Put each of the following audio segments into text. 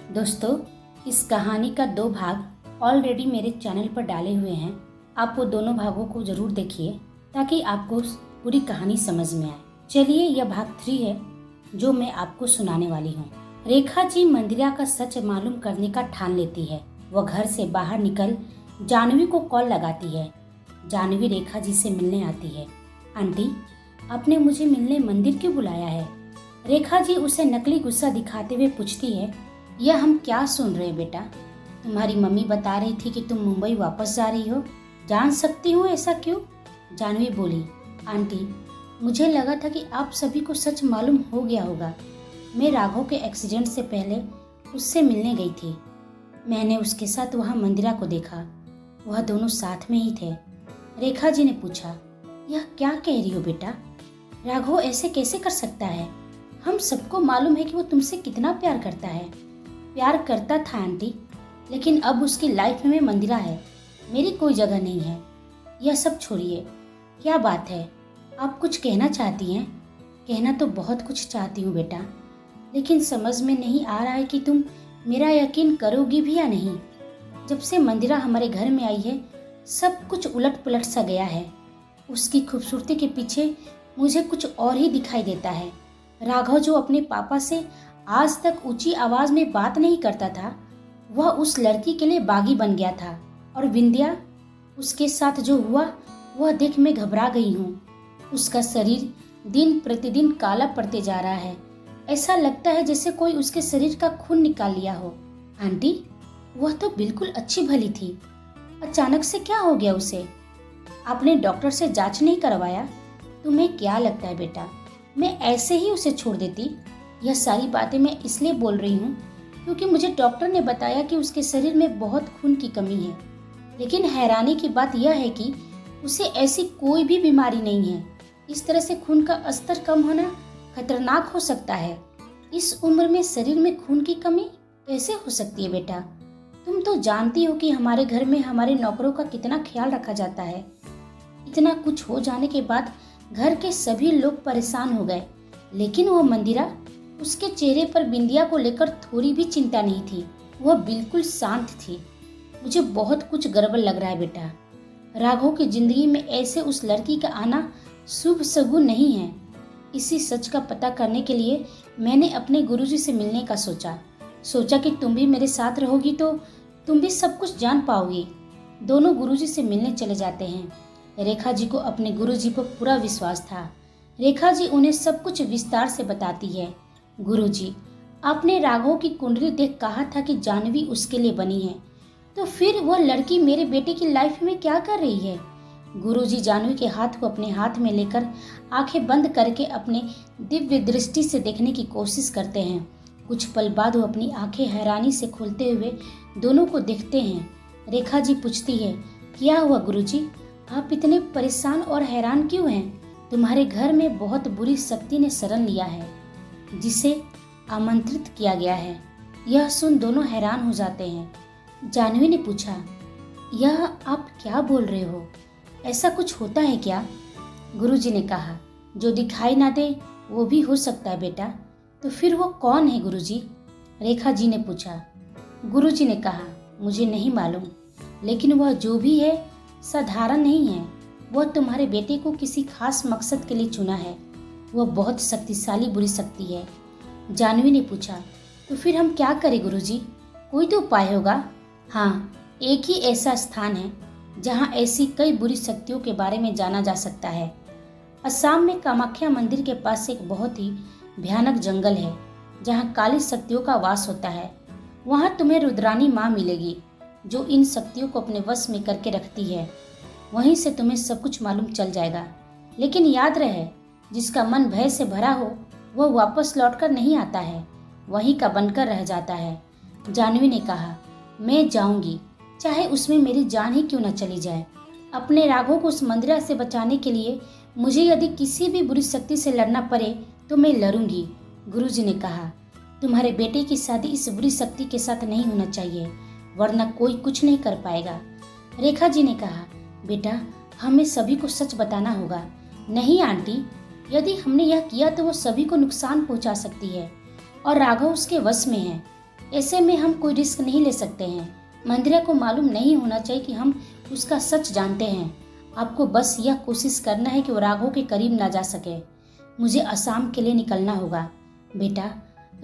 दोस्तों, इस कहानी का 2 भाग ऑलरेडी मेरे चैनल पर डाले हुए हैं। आप वो दोनों भागों को जरूर देखिए ताकि आपको पूरी कहानी समझ में आए। चलिए, यह भाग 3 है जो मैं आपको सुनाने वाली हूँ। रेखा जी मंदिरा का सच मालूम करने का ठान लेती है। वह घर से बाहर निकल जानवी को कॉल लगाती है। जानवी रेखा जी से मिलने आती है। आंटी, आपने मुझे मिलने मंदिर क्यों बुलाया है? रेखा जी उसे नकली गुस्सा दिखाते हुए पूछती है, यह हम क्या सुन रहे बेटा? तुम्हारी मम्मी बता रही थी कि तुम मुंबई वापस जा रही हो। जान सकती हूँ ऐसा क्यों? जानवी बोली, आंटी, मुझे लगा था कि आप सभी को सच मालूम हो गया होगा। मैं राघव के एक्सीडेंट से पहले उससे मिलने गई थी। मैंने उसके साथ वहाँ मंदिरा को देखा। वह दोनों साथ में ही थे। रेखा जी ने पूछा, यह क्या कह रही हो बेटा? राघव ऐसे कैसे कर सकता है? हम सबको मालूम है कि वो तुमसे कितना प्यार करता है। प्यार करता था आंटी, लेकिन अब उसकी लाइफ में मंदिरा है। मेरी कोई जगह नहीं है। यह सब छोड़िए, क्या बात है? आप कुछ कहना चाहती हैं? कहना तो बहुत कुछ चाहती हूँ बेटा, लेकिन समझ में नहीं आ रहा है कि तुम मेरा यकीन करोगी भी या नहीं। जब से मंदिरा हमारे घर में आई है, सब कुछ उलट पुलट सा गया है। उसकी खूबसूरती के पीछे मुझे कुछ और ही दिखाई देता है। राघव जो अपने पापा से आज तक ऊंची आवाज में बात नहीं करता था, वह उस लड़की के लिए बागी बन गया था। और विंध्या, उसके साथ जो हुआ वह देख मैं घबरा गई हूँ। उसका शरीर दिन प्रतिदिन काला पड़ते जा रहा है। ऐसा लगता है जैसे कोई उसके शरीर का खून निकाल लिया हो। आंटी, वह तो बिल्कुल अच्छी भली थी। अचानक से क्या हो गया उसे? आपने डॉक्टर से जांच नहीं करवाया? तुम्हें क्या लगता है बेटा, मैं ऐसे ही उसे छोड़ देती? यह सारी बातें मैं इसलिए बोल रही हूँ क्योंकि मुझे डॉक्टर ने बताया कि उसके शरीर में बहुत खून की कमी है। लेकिन हैरानी की बात यह है कि उसे ऐसी कोई भी बीमारी नहीं है। इस तरह से खून का स्तर कम होना खतरनाक हो सकता है। इस उम्र में शरीर में खून की कमी कैसे हो सकती है बेटा? तुम तो जानती हो कि हमारे घर में हमारे नौकरों का कितना ख्याल रखा जाता है। इतना कुछ हो जाने के बाद घर के सभी लोग परेशान हो गए, लेकिन वो मंदिरा, उसके चेहरे पर बिंदिया को लेकर थोड़ी भी चिंता नहीं थी। वह बिल्कुल शांत थी। मुझे बहुत कुछ गड़बड़ लग रहा है बेटा। राघव की जिंदगी में ऐसे उस लड़की का आना शुभ शगुन नहीं है। इसी सच का पता करने के लिए मैंने अपने गुरुजी से मिलने का सोचा कि तुम भी मेरे साथ रहोगी तो तुम भी सब कुछ जान पाओगी। दोनों गुरुजी से मिलने चले जाते हैं। रेखा जी को अपने गुरुजी पर पूरा विश्वास था। रेखा जी उन्हें सब कुछ विस्तार से बताती है। गुरुजी, आपने राघव की कुंडली देख कहा था कि जानवी उसके लिए बनी है, तो फिर वह लड़की मेरे बेटे की लाइफ में क्या कर रही है? गुरुजी जानवी के हाथ को अपने हाथ में लेकर आंखें बंद करके अपने दिव्य दृष्टि से देखने की कोशिश करते हैं। कुछ पल बाद वो अपनी आंखें हैरानी से खोलते हुए दोनों को देखते हैं। रेखा जी पूछती है, क्या हुआ गुरुजी? आप इतने परेशान और हैरान क्यों हैं? तुम्हारे घर में बहुत बुरी शक्ति ने शरण लिया है, जिसे आमंत्रित किया गया है। यह सुन दोनों हैरान हो जाते हैं। जानवी ने पूछा, यह आप क्या बोल रहे हो? ऐसा कुछ होता है क्या? गुरुजी ने कहा, जो दिखाई ना दे वो भी हो सकता है बेटा। तो फिर वो कौन है गुरुजी? रेखा जी ने पूछा। गुरुजी ने कहा, मुझे नहीं मालूम, लेकिन वह जो भी है साधारण नहीं है। वह तुम्हारे बेटे को किसी खास मकसद के लिए चुना है। वह बहुत शक्तिशाली बुरी शक्ति है। जानवी ने पूछा, तो फिर हम क्या करें गुरुजी? कोई तो उपाय होगा। हाँ, एक ही ऐसा स्थान है जहाँ ऐसी कई बुरी शक्तियों के बारे में जाना जा सकता है। असम में कामाख्या मंदिर के पास एक बहुत ही भयानक जंगल है जहाँ काली शक्तियों का वास होता है। वहाँ तुम्हें रुद्रानी माँ मिलेगी जो इन शक्तियों को अपने वश में करके रखती है। वहीं से तुम्हें सब कुछ मालूम चल जाएगा। लेकिन याद रहे, जिसका मन भय से भरा हो वह वापस लौटकर नहीं आता है, वहीं का बनकर रह जाता है। जानवी ने कहा, मैं जाऊंगी, चाहे उसमें मेरी जान ही क्यों न चली जाए। अपने राघव को उस मंदिरा से बचाने के लिए मुझे यदि किसी भी बुरी शक्ति से लड़ना पड़े तो मैं लड़ूंगी। गुरुजी ने कहा, तुम्हारे बेटे की शादी इस बुरी शक्ति के साथ नहीं होना चाहिए, वरना कोई कुछ नहीं कर पाएगा। रेखा जी ने कहा, बेटा, हमें सभी को सच बताना होगा। नहीं आंटी, यदि हमने यह किया तो वो सभी को नुकसान पहुंचा सकती है और राघव उसके वश में है। ऐसे में हम कोई रिस्क नहीं ले सकते हैं। मंदिरा को मालूम नहीं होना चाहिए कि हम उसका सच जानते हैं। आपको बस यह कोशिश करना है कि वो राघव के करीब ना जा सके। मुझे असम के लिए निकलना होगा। बेटा,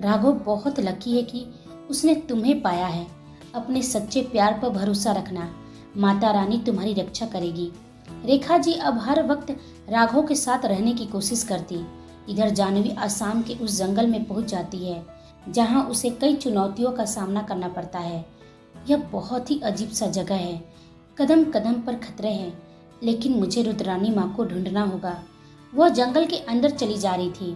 राघव बहुत लकी है कि उसने तुम्हें पाया है। अपने सच्चे प्यार पर भरोसा रखना, माता रानी तुम्हारी रक्षा करेगी। रेखा जी अब हर वक्त राघव के साथ रहने की कोशिश करती। इधर जानवी असम के उस जंगल में पहुंच जाती है जहां उसे कई चुनौतियों का सामना करना पड़ता है। यह बहुत ही अजीब सा जगह है, कदम कदम पर खतरे हैं, लेकिन मुझे रुद्रानी माँ को ढूंढना होगा। वह जंगल के अंदर चली जा रही थी,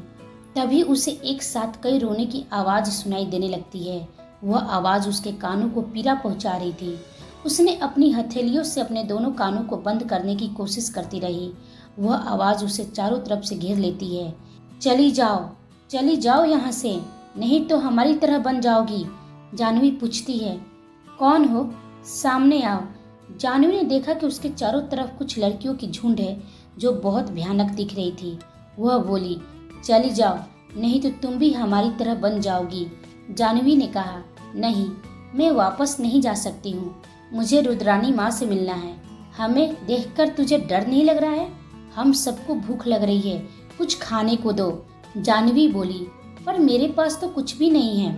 तभी उसे एक साथ कई रोने की आवाज सुनाई देने लगती है। वह आवाज उसके कानों को पीड़ा पहुंचा रही थी। उसने अपनी हथेलियों से अपने दोनों कानों को बंद करने की कोशिश करती रही। वह आवाज उसे चारों तरफ से घेर लेती है। चली जाओ यहाँ से, नहीं तो हमारी तरह बन जाओगी। जानवी पूछती है, कौन हो? सामने आओ। जानवी ने देखा कि उसके चारों तरफ कुछ लड़कियों की झुंड है जो बहुत भयानक दिख रही थी। वह बोली, चली जाओ, नहीं तो तुम भी हमारी तरह बन जाओगी। जानवी ने कहा, नहीं, मैं वापस नहीं जा सकती हूँ। मुझे रुद्रानी माँ से मिलना है। हमें देखकर तुझे डर नहीं लग रहा है? हम सबको भूख लग रही है, कुछ खाने को दो। जानवी बोली, पर मेरे पास तो कुछ भी नहीं है।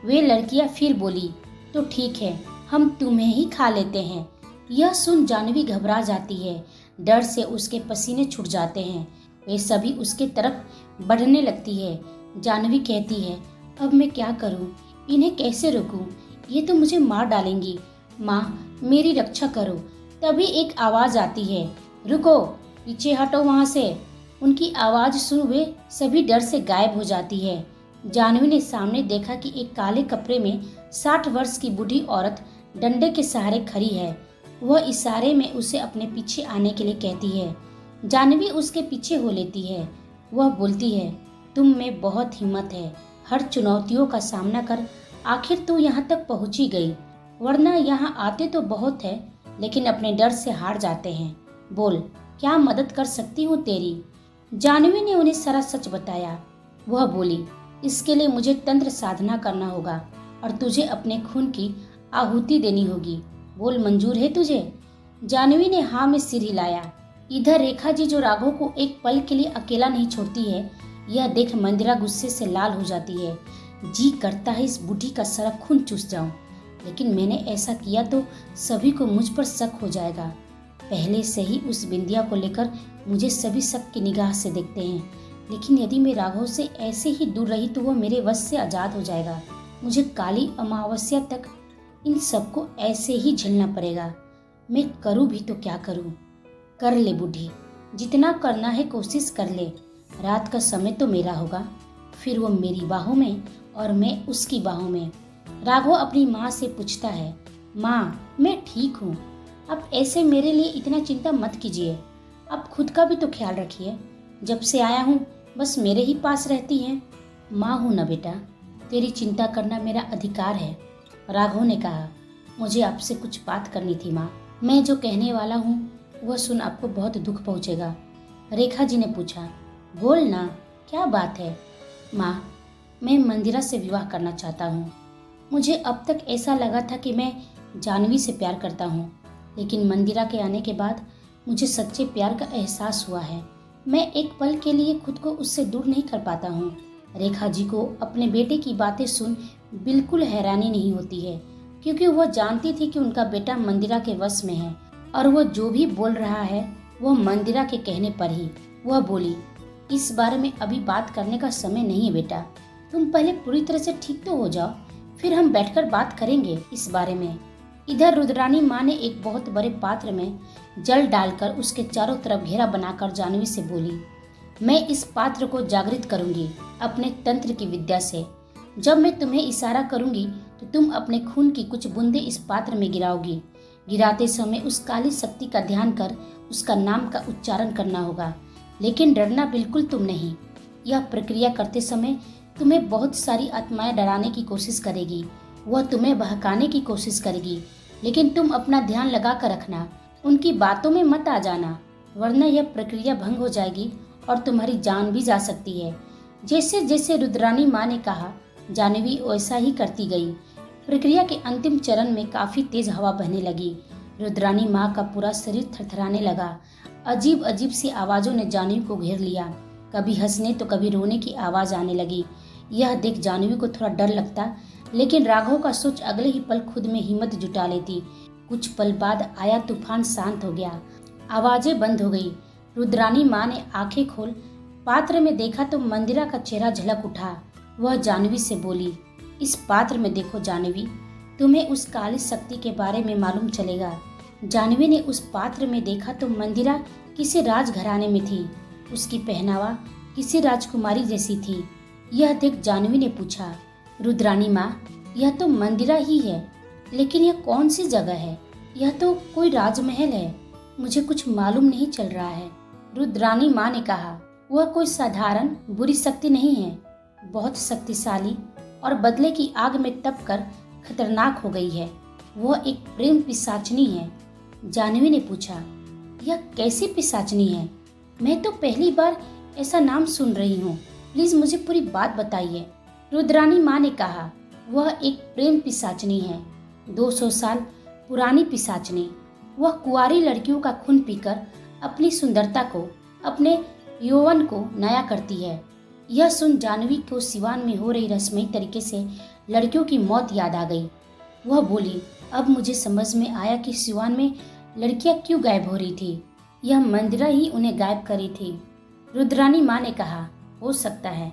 वे लड़कियां फिर बोली, तो ठीक है, हम तुम्हें ही खा लेते हैं। यह सुन जानवी घबरा जाती है। डर से उसके पसीने छूट जाते हैं। वे सभी उसके तरफ बढ़ने लगती है। जानवी कहती है, अब मैं क्या करूं? इन्हें कैसे रोकूं? ये तो मुझे मार डालेंगी। माँ, मेरी रक्षा करो। तभी एक आवाज आती है, रुको, पीछे हटो वहां से। उनकी आवाज सुन वे सभी डर से गायब हो जाती है। जानवी ने सामने देखा कि एक काले कपड़े में 60 वर्ष की बूढ़ी औरत डंडे के सहारे खड़ी है। वह इशारे में उसे अपने पीछे आने के लिए कहती है। जानवी उसके पीछे हो लेती है। वह बोलती है, तुम में बहुत हिम्मत है। हर चुनौतियों का सामना कर आखिर तू यहाँ तक पहुँची गई, वरना यहाँ आते तो बहुत है, लेकिन अपने डर से हार जाते हैं। बोल, क्या मदद कर सकती हूँ तेरी? जानवी ने उन्हें सारा सच बताया। वह बोली, इसके लिए मुझे तंत्र साधना करना होगा और तुझे अपने खून की आहुति देनी होगी। बोल, मंजूर है तुझे? जानवी ने हाँ में सिर हिलाया। इधर रेखा जी, जो राघव को एक पल के लिए अकेला नहीं छोड़ती है, यह देख मंदिरा गुस्से से लाल हो जाती है। जी करता है इस बूढ़ी का सारा खून चूस जाऊं, लेकिन मैंने ऐसा किया तो सभी को मुझ पर शक हो जाएगा। पहले से ही उस बिंदिया को लेकर मुझे सभी शक की निगाह से देखते हैं, लेकिन यदि मैं राघव से ऐसे ही दूर रही तो वह मेरे वश से आजाद हो जाएगा। मुझे काली अमावस्या तक इन सबको ऐसे ही झेलना पड़ेगा। मैं करूँ भी तो क्या करूँ? कर ले बूढ़ी, जितना करना है कोशिश कर ले। रात का समय तो मेरा होगा, फिर वो मेरी बाहों में और मैं उसकी बाहों में। राघव अपनी माँ से पूछता है, माँ, मैं ठीक हूँ, अब ऐसे मेरे लिए इतना चिंता मत कीजिए। अब खुद का भी तो ख्याल रखिए। जब से आया हूँ बस मेरे ही पास रहती हैं। माँ हूँ ना बेटा, तेरी चिंता करना मेरा अधिकार है। राघव ने कहा, मुझे आपसे कुछ बात करनी थी माँ। मैं जो कहने वाला हूँ वह सुन आपको बहुत दुख पहुँचेगा। रेखा जी ने पूछा, बोल ना, क्या बात है? माँ, मैं मंदिरा से विवाह करना चाहता हूँ। मुझे अब तक ऐसा लगा था कि मैं जानवी से प्यार करता हूँ, लेकिन मंदिरा के आने के बाद मुझे सच्चे प्यार का एहसास हुआ है। मैं एक पल के लिए खुद को उससे दूर नहीं कर पाता हूँ। रेखा जी को अपने बेटे की बातें सुन बिल्कुल हैरानी नहीं होती है, क्योंकि वह जानती थी कि उनका बेटा मंदिरा के वश में है और वह जो भी बोल रहा है वह मंदिरा के कहने पर ही। वह बोली, इस बारे में अभी बात करने का समय नहीं है बेटा, तुम पहले पूरी तरह से ठीक तो हो जाओ, फिर हम बैठकर बात करेंगे इस बारे में। इधर रुद्रानी माँ ने एक बहुत बड़े पात्र में जल डालकर उसके चारों तरफ घेरा बनाकर जानवी से बोली, मैं इस पात्र को जागृत करूंगी अपने तंत्र की विद्या से। जब मैं तुम्हें इशारा करूंगी तो तुम अपने खून की कुछ बूंदे इस पात्र में गिराओगी। गिराते समय उस काली शक्ति का ध्यान कर उसका नाम का उच्चारण करना होगा, लेकिन डरना बिल्कुल तुम नहीं। यह प्रक्रिया करते समय तुम्हें बहुत सारी आत्माएं डराने की कोशिश करेगी, वह तुम्हें बहकाने की कोशिश करेगी, लेकिन तुम अपना ध्यान लगा कर रखना, उनकी बातों में मत आ जाना, वरना यह प्रक्रिया भंग हो जाएगी और तुम्हारी जान भी जा सकती है। जैसे जैसे रुद्रानी माँ ने कहा, जानवी वैसा ही करती गई। प्रक्रिया के अंतिम चरण में काफी तेज हवा बहने लगी। रुद्रानी माँ का पूरा शरीर थरथराने लगा। अजीब अजीब सी आवाजों ने जानवी को घेर लिया। कभी हंसने तो कभी रोने की आवाज आने लगी। यह देख जानवी को थोड़ा डर लगता, लेकिन राघव का सोच अगले ही पल खुद में हिम्मत जुटा लेती। कुछ पल बाद आया तूफान शांत हो गया। आवाजें बंद हो गई। रुद्रानी माँ ने आंखें खोल पात्र में देखा तो मंदिरा का चेहरा झलक उठा। वह जानवी से बोली, इस पात्र में देखो जानवी, तुम्हें उस काली शक्ति के बारे में मालूम चलेगा। जानवी ने उस पात्र में देखा तो मंदिरा किसी राजघराने में थी। उसकी पहनावा किसी राजकुमारी जैसी थी। यह देख जानवी ने पूछा, रुद्रानी माँ, यह तो मंदिरा ही है, लेकिन यह कौन सी जगह है? यह तो कोई राजमहल है, मुझे कुछ मालूम नहीं चल रहा है। रुद्रानी माँ ने कहा, वह कोई साधारण बुरी शक्ति नहीं है, बहुत शक्तिशाली और बदले की आग में तपकर खतरनाक हो गई है। वह एक प्रेम पिशाचनी है। जानवी ने पूछा, यह कैसी पिशाचनी है? मैं तो पहली बार ऐसा नाम सुन रही हूँ, प्लीज मुझे पूरी बात बताइए। रुद्रानी माँ ने कहा, वह एक प्रेम पिशाचनी है, 200 साल पुरानी पिशाचनी। वह कुंवारी लड़कियों का खून पीकर अपनी सुंदरता को, अपने यौवन को नया करती है। यह सुन जानवी को सिवान में हो रही रस्मी तरीके से लड़कियों की मौत याद आ गई। वह बोली, अब मुझे समझ में आया कि सिवान में लड़कियां क्यों गायब हो रही थी। यह मंदिरा ही उन्हें गायब करी थी। रुद्रानी माँ ने कहा, हो सकता है।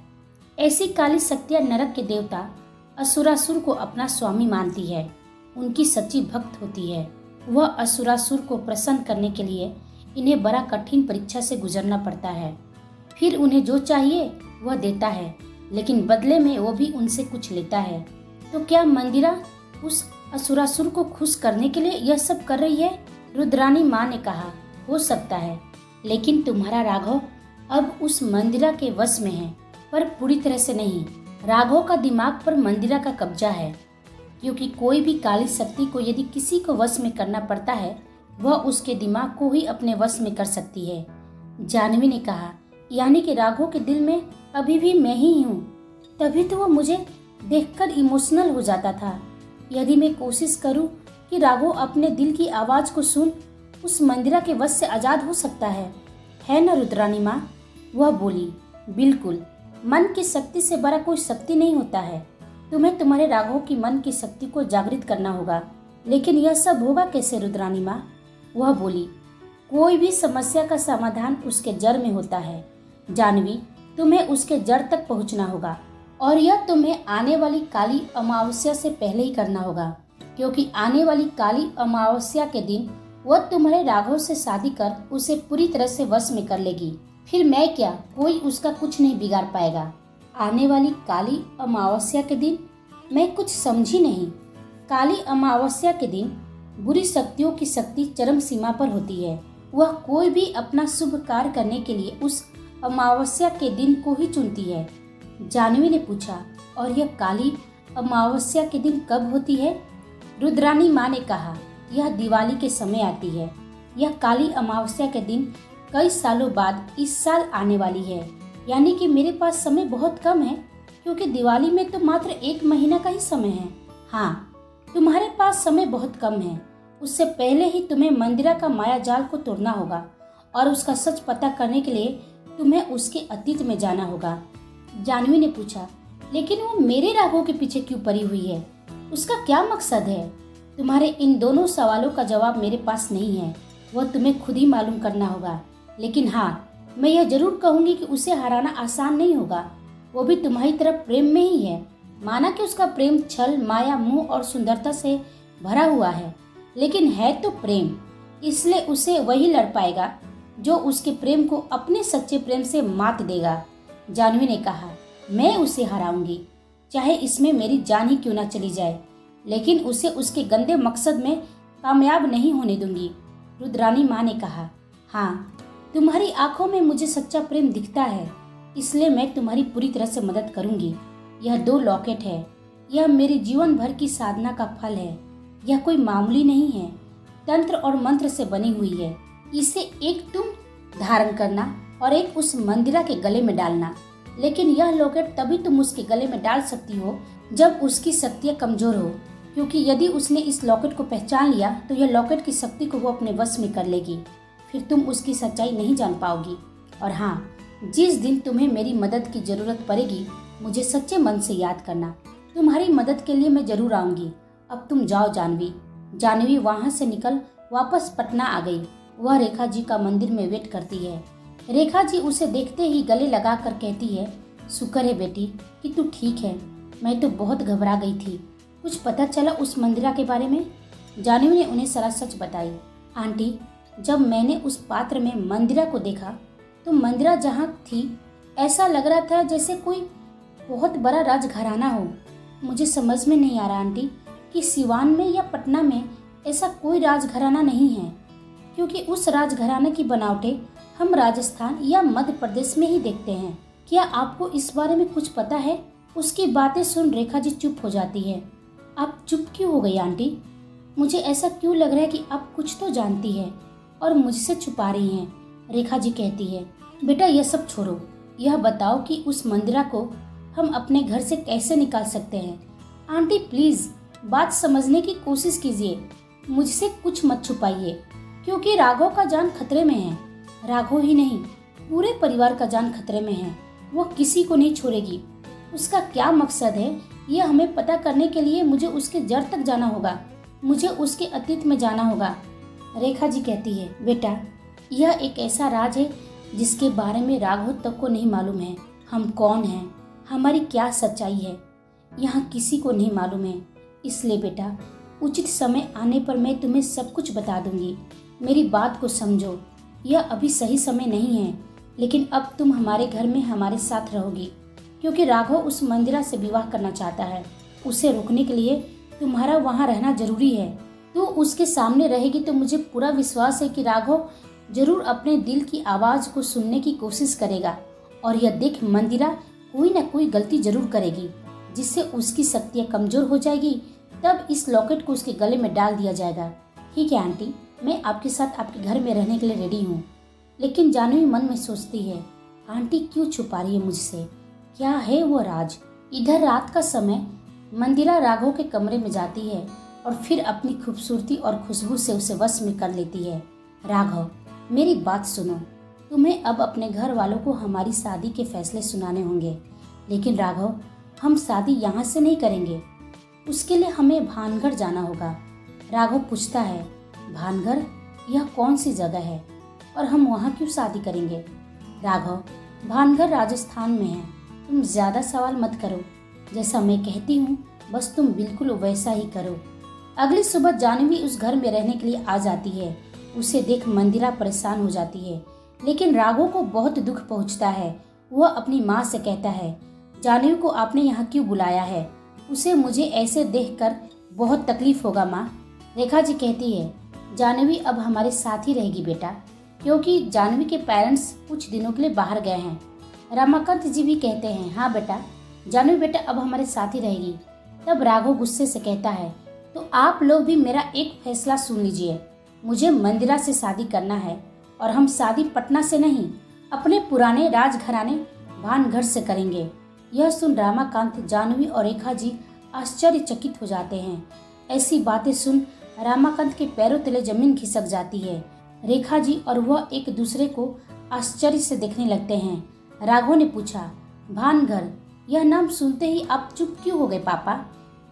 ऐसी काली शक्तियां नरक के देवता असुरासुर को अपना स्वामी मानती है, उनकी सच्ची भक्त होती है। वह असुरासुर को प्रसन्न करने के लिए इन्हें बड़ा कठिन परीक्षा से गुजरना पड़ता है। फिर उन्हें जो चाहिए वह देता है, लेकिन बदले में वो भी उनसे कुछ लेता है। तो क्या मंदिरा उस असुरासुर को खुश करने के लिए यह सब कर रही है? रुद्रानी माँ ने कहा, हो सकता है, लेकिन तुम्हारा राघव अब उस मंदिरा के वश में है, पर पूरी तरह से नहीं। राघव का दिमाग पर मंदिरा का कब्जा है, क्योंकि कोई भी काली शक्ति को यदि किसी को वश में करना पड़ता है, वह उसके दिमाग को ही अपने वश में कर सकती है। जानवी ने कहा, यानी कि राघव के दिल में अभी भी मैं ही हूँ, तभी तो वो मुझे देखकर इमोशनल हो जाता था। यदि मैं कोशिश करूँ कि राघव अपने दिल की आवाज को सुन उस मंदिरा के वश से आजाद हो सकता है ना रुद्रानी माँ? वह बोली, बिल्कुल, मन की शक्ति से बड़ा कोई शक्ति नहीं होता है। तुम्हें तुम्हारे राघव की मन की शक्ति को जागृत करना होगा, लेकिन यह सब होगा कैसे रुद्रानी माँ? वह बोली, कोई भी समस्या का समाधान उसके जड़ में होता है जानवी, तुम्हें उसके जड़ तक पहुंचना होगा, और यह तुम्हें आने वाली काली अमावस्या से पहले ही करना होगा, क्योंकि आने वाली काली अमावस्या के दिन वह तुम्हारे राघव से शादी कर उसे पूरी तरह से वश में कर लेगी। फिर मैं क्या, कोई उसका कुछ नहीं बिगाड़ पाएगा। आने वाली काली अमावस्या के दिन? मैं कुछ समझी नहीं। काली अमावस्या के दिन बुरी शक्तियों की शक्ति चरम सीमा पर होती है। वह कोई भी अपना शुभ कार्य करने के लिए उस अमावस्या के दिन को ही चुनती है। जानवी ने पूछा, और यह काली अमावस्या के दिन कब होती है? रुद्रानी माँ ने कहा, यह दिवाली के समय आती है। यह काली अमावस्या के दिन कई सालों बाद इस साल आने वाली है, यानी कि मेरे पास समय बहुत कम है, क्योंकि दिवाली में तो मात्र 1 महीना का ही समय है। हाँ, तुम्हारे पास समय बहुत कम है। उससे पहले ही तुम्हें मंदिरा का माया जाल को तोड़ना होगा, और उसका सच पता करने के लिए तुम्हें उसके अतीत में जाना होगा। जानवी ने पूछा, लेकिन वो मेरे राघव के पीछे क्यों पड़ी हुई है? उसका क्या मकसद है? तुम्हारे इन दोनों सवालों का जवाब मेरे पास नहीं है, वह तुम्हें खुद ही मालूम करना होगा। लेकिन हाँ, मैं यह जरूर कहूंगी कि उसे हराना आसान नहीं होगा। वो भी तुम्हारी तरफ प्रेम में ही है। माना कि उसका प्रेम छल, माया, मोह और सुंदरता से भरा हुआ है, लेकिन है तो प्रेम, इसलिए उसे वही लड़ पाएगा जो उसके प्रेम को अपने सच्चे प्रेम से मात देगा। जानवी ने कहा, मैं उसे हराऊंगी, चाहे इसमें मेरी जान ही क्यों न चली जाए, लेकिन उसे उसके गंदे मकसद में कामयाब नहीं होने दूंगी। रुद्रानी माँ ने कहा, हाँ, तुम्हारी आंखों में मुझे सच्चा प्रेम दिखता है, इसलिए मैं तुम्हारी पूरी तरह से मदद करूंगी। यह 2 लॉकेट है, यह मेरे जीवन भर की साधना का फल है। यह कोई मामूली नहीं है, तंत्र और मंत्र से बनी हुई है। इसे एक तुम धारण करना और एक उस मंदिरा के गले में डालना, लेकिन यह लॉकेट तभी तुम उसके गले में डाल सकती हो जब उसकी शक्तियाँ कमजोर हो। क्योंकि यदि उसने इस लॉकेट को पहचान लिया तो यह लॉकेट की शक्ति को वो अपने वश में कर लेगी। फिर तुम उसकी सच्चाई नहीं जान पाओगी। और हाँ, जिस दिन तुम्हें मेरी मदद की जरूरत पड़ेगी मुझे सच्चे मन से याद करना। तुम्हारी मदद के लिए मैं जरूर आऊंगी। अब तुम जाओ जानवी। जानवी वहाँ से निकल वापस पटना आ गई। वह रेखा जी का मंदिर में वेट करती है। रेखा जी उसे देखते ही गले लगा कर कहती है, शुक्र है बेटी कि तू ठीक है। मैं तो बहुत घबरा गई थी। कुछ पता चला उस मंदिरा के बारे में? जानवी ने उन्हें सारा सच बताई। आंटी, जब मैंने उस पात्र में मंदिरा को देखा तो मंदिरा जहाँ थी ऐसा लग रहा था जैसे कोई बहुत बड़ा राजघराना हो। मुझे समझ में नहीं आ रहा आंटी कि सिवान में या पटना में ऐसा कोई राजघराना नहीं है, क्योंकि उस राजघराने की बनावटें हम राजस्थान या मध्य प्रदेश में ही देखते हैं। क्या आपको इस बारे में कुछ पता है? उसकी बातें सुन रेखा जी चुप हो जाती है। आप चुप क्यों हो गई आंटी? मुझे ऐसा क्यों लग रहा है कि आप कुछ तो जानती है और मुझसे छुपा रही हैं। रेखा जी कहती है, बेटा यह सब छोड़ो, यह बताओ कि उस मंदिरा को हम अपने घर से कैसे निकाल सकते हैं। आंटी प्लीज बात समझने की कोशिश कीजिए, मुझसे कुछ मत छुपाइए, क्योंकि राघव का जान खतरे में है। राघव ही नहीं, पूरे परिवार का जान खतरे में है। वो किसी को नहीं छोड़ेगी। उसका क्या मकसद है यह हमें पता करने के लिए मुझे उसके जड़ तक जाना होगा। मुझे उसके अतीत में जाना होगा। रेखा जी कहती है, बेटा यह एक ऐसा राज है जिसके बारे में राघव तक को नहीं मालूम है। हम कौन हैं, हमारी क्या सच्चाई है, यहाँ किसी को नहीं मालूम है। इसलिए बेटा उचित समय आने पर मैं तुम्हें सब कुछ बता दूंगी। मेरी बात को समझो। यह अभी सही समय नहीं है, लेकिन अब तुम हमारे घर में हमारे साथ रहोगी, क्योंकि राघव उस मंदिरा से विवाह करना चाहता है। उसे रोकने के लिए तुम्हारा वहाँ रहना जरूरी है। तू उसके सामने रहेगी तो मुझे पूरा विश्वास है कि राघव जरूर अपने दिल की आवाज को सुनने की कोशिश करेगा, और यह देख मंदिरा कोई न कोई गलती जरूर करेगी जिससे उसकी शक्तियाँ कमजोर हो जाएगी। तब इस लॉकेट को उसके गले में डाल दिया जाएगा। ठीक है आंटी, मैं आपके साथ आपके घर में रहने के लिए रेडी हूँ। लेकिन जानवी मन में सोचती है, आंटी क्यों छुपा रही है मुझसे? क्या है वो राज? इधर रात का समय मंदिरा राघव के कमरे में जाती है और फिर अपनी खूबसूरती और खुशबू से उसे वश में कर लेती है। राघव मेरी बात सुनो, तुम्हें अब अपने घर वालों को हमारी शादी के फैसले सुनाने होंगे। लेकिन राघव, हम शादी यहाँ से नहीं करेंगे, उसके लिए हमें भानगढ़ जाना होगा। राघव पूछता है, भानगढ़ यह कौन सी जगह है और हम वहाँ क्यों शादी करेंगे? राघव, भानगढ़ राजस्थान में है। तुम ज्यादा सवाल मत करो, जैसा मैं कहती हूँ बस तुम बिल्कुल वैसा ही करो। अगली सुबह जानवी उस घर में रहने के लिए आ जाती है। उसे देख मंदिरा परेशान हो जाती है, लेकिन राघव को बहुत दुख पहुँचता है। वह अपनी माँ से कहता है, जानवी को आपने यहाँ क्यों बुलाया है? उसे मुझे ऐसे देखकर बहुत तकलीफ होगा माँ। रेखा जी कहती है, जानवी अब हमारे साथ ही रहेगी बेटा, क्योंकि जानवी के पेरेंट्स कुछ दिनों के लिए बाहर गए हैं। रमाकांत जी भी कहते हैं, हाँ बेटा, जानवी बेटा अब हमारे साथ ही रहेगी। तब राघव गुस्से से कहता है, तो आप लोग भी मेरा एक फैसला सुन लीजिए। मुझे मंदिरा से शादी करना है, और हम शादी पटना से नहीं अपने पुराने राजघराने भानगढ़ से करेंगे। यह सुन रमाकांत, जानवी और रेखा जी आश्चर्यचकित हो जाते हैं। ऐसी बातें सुन रमाकांत के पैरों तले जमीन खिसक जाती है। रेखा जी और वह एक दूसरे को आश्चर्य से देखने लगते हैं। राघव ने पूछा, भानगढ़, यह नाम सुनते ही आप चुप क्यों हो गए पापा?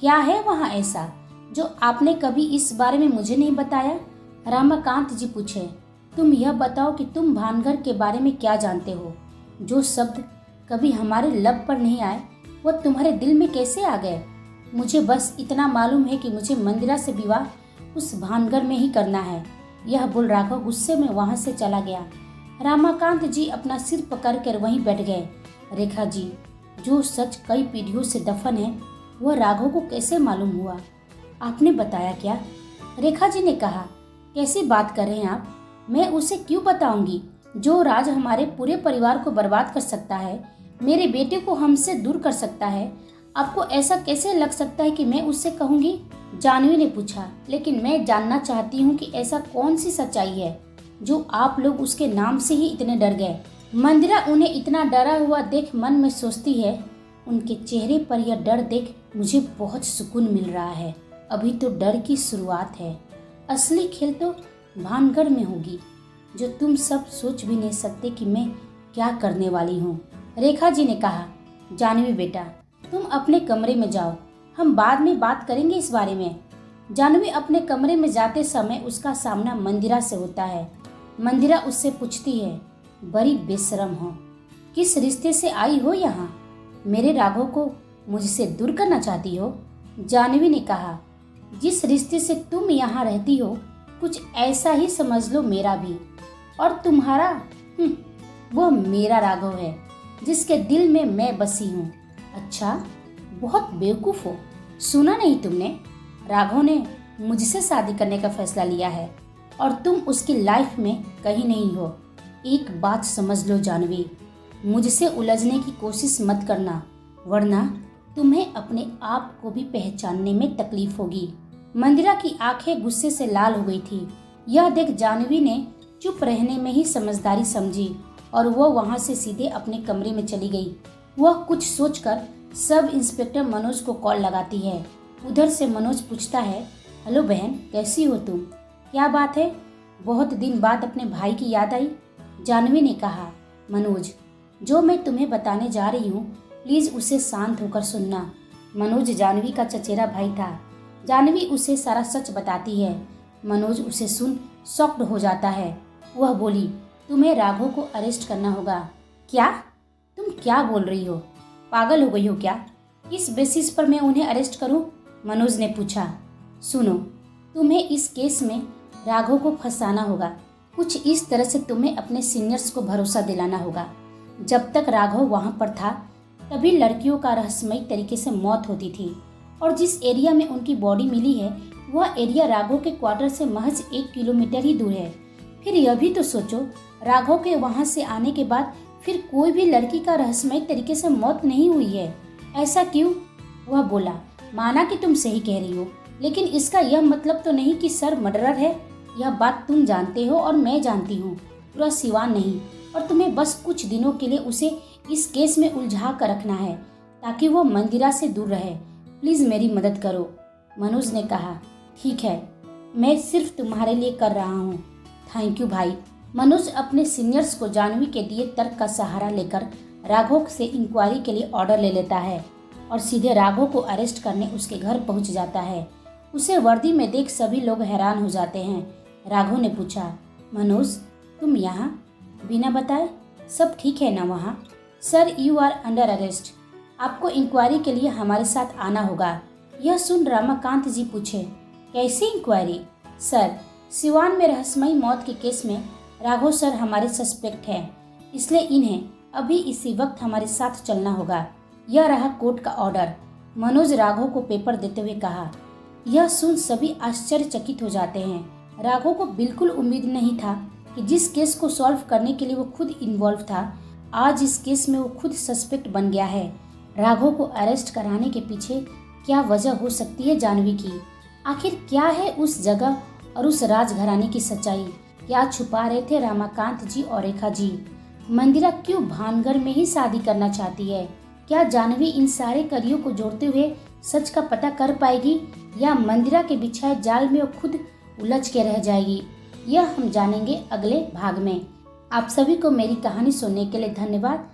क्या है वहाँ ऐसा जो आपने कभी इस बारे में मुझे नहीं बताया? रमाकांत जी पूछे, तुम यह बताओ कि तुम भानगढ़ के बारे में क्या जानते हो? जो शब्द कभी हमारे लब पर नहीं आए वो तुम्हारे दिल में कैसे आ गए? मुझे बस इतना मालूम है कि मुझे मंदिरा से विवाह उस भानगढ़ में ही करना है। यह बोल राघव गुस्से में वहाँ से चला गया। रमाकांत जी अपना सिर पकड़कर वहीं बैठ गए। रेखा जी, जो सच कई पीढ़ियों से दफन है वह राघव को कैसे मालूम हुआ? आपने बताया क्या? रेखा जी ने कहा, कैसी बात कर रहे हैं आप? मैं उसे क्यों बताऊंगी? जो राज हमारे पूरे परिवार को बर्बाद कर सकता है, मेरे बेटे को हमसे दूर कर सकता है, आपको ऐसा कैसे लग सकता है कि मैं उससे कहूंगी? जानवी ने पूछा, लेकिन मैं जानना चाहती हूँ कि ऐसा कौन सी सच्चाई है जो आप लोग उसके नाम से ही इतने डर गए? मंदिरा उन्हें इतना डरा हुआ देख मन में सोचती है, उनके चेहरे पर यह डर देख मुझे बहुत सुकून मिल रहा है। अभी तो डर की शुरुआत है, असली खेल तो भानगढ़ में होगी, जो तुम सब सोच भी नहीं सकते कि मैं क्या करने वाली हूँ। रेखा जी ने कहा, जानवी बेटा, तुम अपने कमरे में जाओ, हम बाद में बात करेंगे इस बारे में। जानवी अपने कमरे में जाते समय उसका सामना मंदिरा से होता है। मंदिरा उससे पूछती है, बड़ी बेशरम हो, किस रिश्ते से आई हो यहाँ? मेरे राघव को मुझसे दूर करना चाहती हो? जानवी ने कहा, जिस रिश्ते से तुम यहाँ रहती हो कुछ ऐसा ही समझ लो मेरा भी। और तुम्हारा? वो मेरा राघव है, जिसके दिल में मैं बसी हूँ। अच्छा, बहुत बेवकूफ हो, सुना नहीं तुमने? राघव ने मुझसे शादी करने का फैसला लिया है और तुम उसकी लाइफ में कहीं नहीं हो। एक बात समझ लो जानवी, मुझसे उलझने की कोशिश मत करना, वरना तुम्हें अपने आप को भी पहचानने में तकलीफ होगी। मंदिरा की आंखें गुस्से से लाल हो गई थी। यह देख जानवी ने चुप रहने में ही समझदारी समझी और वह वहां से सीधे अपने कमरे में चली गई। वह कुछ सोचकर सब इंस्पेक्टर मनोज को कॉल लगाती है। उधर से मनोज पूछता है, हेलो बहन, कैसी हो तुम? क्या बात है, बहुत दिन बाद अपने भाई की याद आई? जानवी ने कहा, मनोज, जो मैं तुम्हें बताने जा रही हूँ प्लीज उसे शांत होकर सुनना। मनोज जानवी का चचेरा भाई था। जानवी उसे सारा सच बताती है। मनोज उसे सुन शॉक्ड हो जाता है। वह बोली, तुम्हें राघव को अरेस्ट करना होगा। क्या? तुम क्या बोल रही हो? पागल हो गई हो क्या? किस बेसिस पर मैं उन्हें अरेस्ट करूं? मनोज ने पूछा। सुनो, तुम्हें इस केस में राघव को फंसाना होगा। कुछ इस तरह से तुम्हें अपने सीनियर्स को भरोसा दिलाना होगा। जब तक राघव वहां पर था तभी लड़कियों का रहस्यमयी तरीके से मौत होती थी और जिस एरिया में उनकी बॉडी मिली है वह एरिया राघव के क्वार्टर से महज 1 किलोमीटर ही दूर है। फिर यह भी तो सोचो, राघव के वहां से आने के बाद फिर कोई भी लड़की का रहस्यमयी तरीके से मौत नहीं हुई है। ऐसा क्यों? वह बोला, माना कि तुम सही कह रही हो, लेकिन इसका यह मतलब तो नहीं कि सर मर्डरर है। यह बात तुम जानते हो और मैं जानती हूँ, पूरा सिवान नहीं। और तुम्हें बस कुछ दिनों के लिए उसे इस केस में उलझा कर रखना है ताकि वो मंदिरा से दूर रहे। प्लीज मेरी मदद करो। मनोज ने कहा, ठीक है, मैं सिर्फ तुम्हारे लिए कर रहा हूँ। थैंक यू भाई। मनोज अपने सीनियर्स को जानवी के दिए तर्क का सहारा लेकर राघव से इंक्वायरी के लिए ऑर्डर ले लेता है और सीधे राघव को अरेस्ट करने उसके घर पहुंच जाता है। उसे वर्दी में देख सभी लोग हैरान हो जाते हैं। राघव ने पूछा, मनोज, तुम यहाँ बिना बताए? सब ठीक है ना वहाँ? Sir, you are under arrest, आपको इंक्वायरी के लिए हमारे साथ आना होगा। यह सुन रमाकांत जी पूछे, कैसी इंक्वायरी? सर, सिवान में रहस्यमयी मौत के केस में राघव सर हमारे सस्पेक्ट हैं, इसलिए इन्हें अभी इसी वक्त हमारे साथ चलना होगा। यह रहा कोर्ट का ऑर्डर। मनोज राघव को पेपर देते हुए कहा। यह सुन सभी आश्चर्यचकित हो जाते हैं। राघव को बिल्कुल उम्मीद नहीं था कि जिस केस को सॉल्व करने के लिए वो खुद इन्वॉल्व था, आज इस केस में वो खुद सस्पेक्ट बन गया है। राघव को अरेस्ट कराने के पीछे क्या वजह हो सकती है जानवी की? आखिर क्या है उस जगह और उस राजघराने की सच्चाई? क्या छुपा रहे थे रमाकांत जी और रेखा जी? मंदिरा क्यों भानगढ़ में ही शादी करना चाहती है? क्या जानवी इन सारे कड़ियों को जोड़ते हुए सच का पता कर पाएगी या मंदिरा के बिछाए जाल में वो खुद उलझ के रह जाएगी? यह हम जानेंगे अगले भाग में। आप सभी को मेरी कहानी सुनने के लिए धन्यवाद।